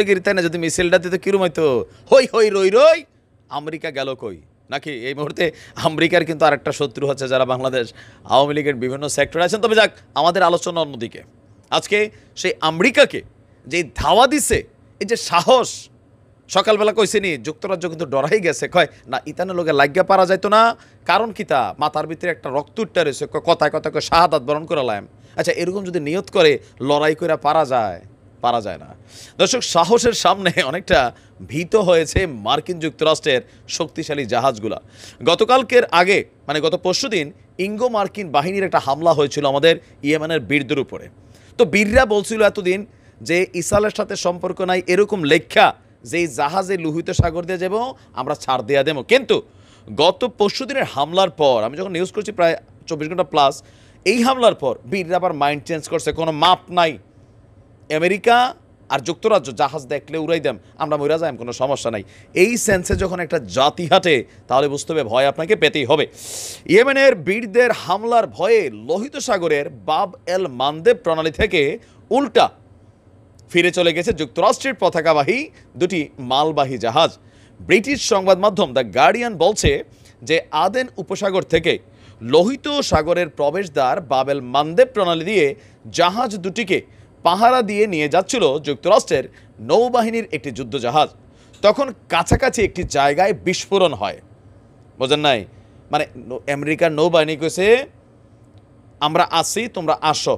গিরি তাই না, যদি মিছিলটা দিতে কিরম হইতো, হই হই রই রই আমেরিকা গেল কই, নাকি? এই মুহূর্তে আমেরিকার কিন্তু আরেকটা শত্রু হচ্ছে যারা বাংলাদেশ আওয়ামী লীগের বিভিন্ন সেক্টরে আছেন। তবে যাক, আমাদের আলোচনা অন্যদিকে। আজকে সেই আমেরিকাকে যে ধাওয়া দিছে, এই যে সাহস, সকালবেলা কইছে নি যুক্তরাজ্য কিন্তু ডরাই গেছে, কয় না ইতানের লোকে লাগিয়া পারা যাইতো না, কারণ কি তা মাথার ভিতরে একটা রক্ত উঠতে রয়েছে, কথায় কথায় শাহাদাত বরণ করালাম। আচ্ছা, এরকম যদি নিয়ত করে লড়াই করে পারা যায়? পারা যায় না। দর্শক, সাহসের সামনে অনেকটা ভীত হয়েছে মার্কিন যুক্তরাষ্ট্রের শক্তিশালী জাহাজগুলা। গতকালকের আগে মানে গত পরশুদিন ইঙ্গো মার্কিন বাহিনীর একটা হামলা হয়েছিল আমাদের ইয়েমেনের বীরদের উপরে। তো বীররা বলছিল এতদিন যে ইসরায়েলের সাথে সম্পর্ক নাই, এরকম লেখা যেই জাহাজে লোহিত সাগর দিয়ে যাব আমরা ছাড় দেওয়া দেবো। কিন্তু গত পরশুদিনের হামলার পর, আমি যখন নিউজ করছি প্রায় 24 ঘন্টা প্লাস, এই হামলার পর বীররা আবার মাইন্ড চেঞ্জ করছে, কোনো মাপ নাই। আমেরিকা আর যুক্তরাজ্য জাহাজ দেখলে উড়াই দেম, আমরা মইরা যাই, কোনো সমস্যা নাই। এই সেন্সে যখন একটা জাতি হাঁটে তাহলে বুঝতে হবে ভয় আপনাকে পেতেই হবে। ইয়েমেনের বীরদের হামলার ভয়ে লোহিত সাগরের বাব এল মানদেব প্রণালী থেকে উল্টা ফিরে চলে গেছে যুক্তরাষ্ট্রের পতাকাবাহী দুটি মালবাহী জাহাজ। ব্রিটিশ সংবাদ মাধ্যম দ্য গার্ডিয়ান বলছে যে আদেন উপসাগর থেকে লোহিত সাগরের প্রবেশদ্বার বাবেল মানদেব প্রণালী দিয়ে জাহাজ দুটিকে পাহারা দিয়ে নিয়ে যাচ্ছিল যুক্তরাষ্ট্রের নৌবাহিনীর একটি যুদ্ধজাহাজ। তখন কাছাকাছি একটি জায়গায় বিস্ফোরণ হয়। বোঝেন নাই? মানে আমেরিকার নৌবাহিনী কইছে আমরা আসি, তোমরা আসো।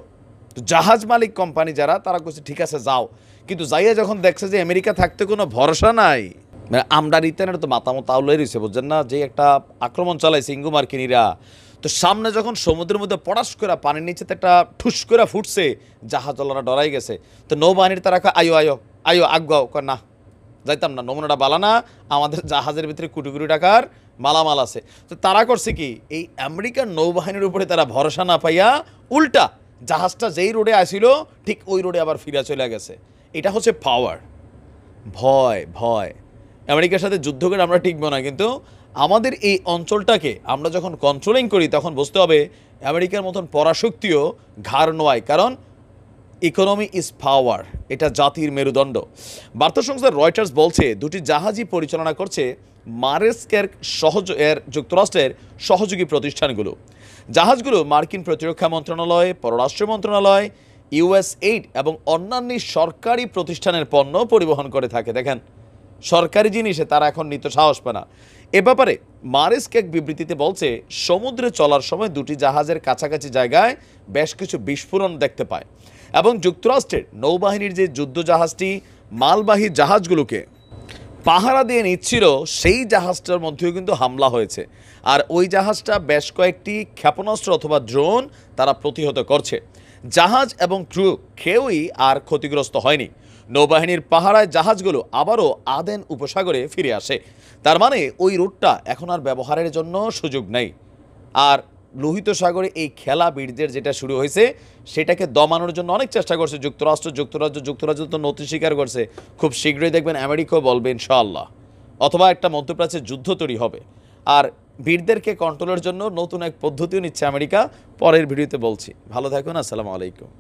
তো জাহাজ মালিক কোম্পানি যারা, তারা কইছে ঠিক আছে যাও। কিন্তু যাইয়া যখন দেখছে যে আমেরিকা থাকতে কোনো ভরসা নাই, আমরা রিতেনের তো মাতামত আউলাই রয়েছে, বুঝছেন না, যে একটা আক্রমণ চালাইছে ইঙ্গো মার্কিনীরা। তো সামনে যখন সমুদ্রের মধ্যে পটাশ করে পানির নিচে একটা ঠুস করে ফুটছে, জাহাজওয়ালারা ডরাই গেছে। তো নৌবাহিনীর তারা আয়ো আয়ো আয়ো আগাও, না যাইতাম না, নমুনাটা বালা না, আমাদের জাহাজের ভিতরে কোটি কোটি টাকার মালামাল আছে। তো তারা করছে কি, এই আমেরিকান নৌবাহিনীর উপরে তারা ভরসা না পাইয়া উল্টা জাহাজটা যেই রোডে আসিল ঠিক ওই রোডে আবার ফিরে চলে গেছে। এটা হচ্ছে পাওয়ার। ভয় ভয় আমেরিকার সাথে যুদ্ধ করে আমরা টিকবো না, কিন্তু আমাদের এই অঞ্চলটাকে আমরা যখন কন্ট্রোলিং করি তখন বুঝতে হবে আমেরিকার মতন পরাশক্তিও ঘাড় নোয়ায়, কারণ ইকোনমি ইজ পাওয়ার, এটা জাতির মেরুদণ্ড। বার্তা সংস্থা রয়টার্স বলছে দুটি জাহাজই পরিচালনা করছে মারেস্কের যুক্তরাষ্ট্রের সহযোগী প্রতিষ্ঠানগুলো। জাহাজগুলো মার্কিন প্রতিরক্ষা মন্ত্রণালয়, পররাষ্ট্র মন্ত্রণালয়, ইউএসএইড এবং অন্যান্য সরকারি প্রতিষ্ঠানের পণ্য পরিবহন করে থাকে। দেখেন, সরকারি জিনিসে তারা এখন নিতে সাহস পায় না। এ ব্যাপারে মারেস্ক এক বিবৃতিতে বলছে সমুদ্রে চলার সময় দুটি জাহাজের কাছাকাছি জায়গায় বেশ কিছু বিস্ফোরণ দেখতে পায় এবং যুক্তরাষ্ট্রের নৌবাহিনীর যে যুদ্ধ জাহাজটি মালবাহী জাহাজগুলোকে পাহারা দিয়ে নিচ্ছিল সেই জাহাজটার মধ্যেও কিন্তু হামলা হয়েছে। আর ওই জাহাজটা বেশ কয়েকটি ক্ষেপণাস্ত্র অথবা ড্রোন তারা প্রতিহত করছে। জাহাজ এবং ক্রু কেউই আর ক্ষতিগ্রস্ত হয়নি। নৌবাহিনীর পাহারায় জাহাজগুলো আবারও আদেন উপসাগরে ফিরে আসে। তার মানে ওই রুটটা এখন আর ব্যবহারের জন্য সুযোগ নেই। আর লোহিত সাগরে এই খেলা বীরদের যেটা শুরু হয়েছে সেটাকে দমানোর জন্য অনেক চেষ্টা করছে যুক্তরাজ্য তো নতি স্বীকার করছে। খুব শীঘ্রই দেখবেন আমেরিকাও বলবে ইনশাআল্লাহ, অথবা একটা মধ্যপ্রাচ্যের যুদ্ধ তৈরি হবে। আর বীরদেরকে কন্ট্রোলের জন্য নতুন এক পদ্ধতিও নিচ্ছে আমেরিকা। পরের ভিডিওতে বলছি। ভালো থাকুন, আসসালামু আলাইকুম।